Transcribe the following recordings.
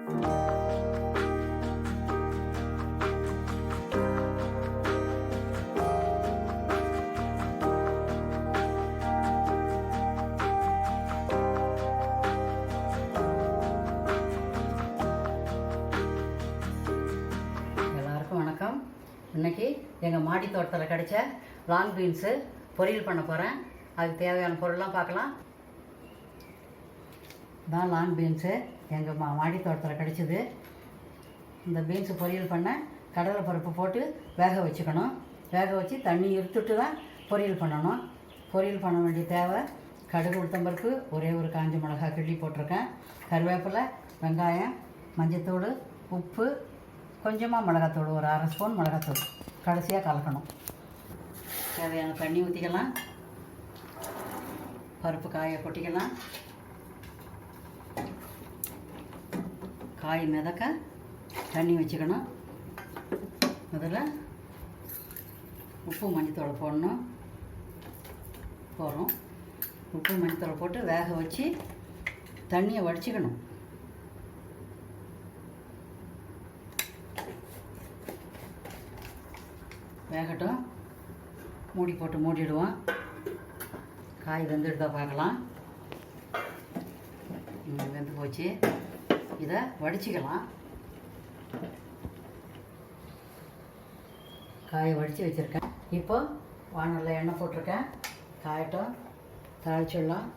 இன்றைக்கி எங்கள் மாடி தோட்டத்தில் கிடைச்ச லாங் பீன்ஸு பொரியல் பண்ண போகிறேன். அதுக்கு தேவையான பொருள்லாம் பார்க்கலாம். தான் லாங் பீன்ஸு எங்கள் மாடி தோட்டத்தில் கிடைச்சிது. இந்த பீன்ஸு பொரியல் பண்ண கடலை பருப்பு போட்டு வேக வச்சுக்கணும். வேக வச்சு தண்ணி இருத்துட்டு தான் பொரியல் பண்ணணும். பொரியல் பண்ண வேண்டிய தேவை கடுகு உளுத்தம்பருப்பு, ஒரே ஒரு காஞ்ச மிளகாய் கிள்ளி போட்டிருக்கேன், கருவேப்பிலை, வெங்காயம், மஞ்சத்தூள், உப்பு, கொஞ்சமாக மிளகாத்தூள், ஒரு அரை ஸ்பூன் மிளகாத்தூள், கடைசியாக கலக்கணும். தேவையான தண்ணி ஊற்றிக்கலாம். பருப்பு காயை கொட்டிக்கலாம். காய் மிதக்க தண்ணி வச்சுக்கணும். முதல்ல உப்பு மஞ்சத்தூள் போடணும். போடுறோம். உப்பு மஞ்சத்தூள் போட்டு வேக வச்சு தண்ணியை வடிச்சிக்கணும். வேகட்டும். மூடி போட்டு மூடிடுவோம். காய் வெந்துடுதா பார்க்கலாம். வெந்து போச்சு. இதை வடிச்சிக்கலாம். காயை வடித்து வச்சுருக்கேன். இப்போ வானலில் எண்ணெய் போட்டிருக்கேன். காயட்டும், தாளிச்சிடலாம்.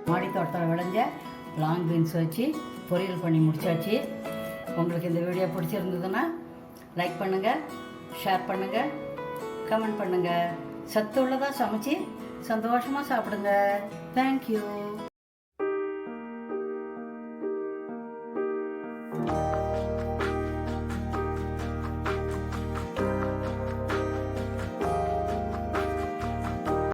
மாடி தோட்டத்தில் விளைஞ்ச லாங் பீன்ஸ் வச்சு பொரியல் பண்ணி முடிச்சாச்சு. உங்களுக்கு இந்த வீடியோ பிடிச்சிருந்ததுன்னா லைக் பண்ணுங்கள், ஷேர் பண்ணுங்கள், கமெண்ட் பண்ணுங்கள். சத்து உள்ளதாக சமைச்சு சந்தோஷமாக சாப்பிடுங்க. தேங்க்யூ.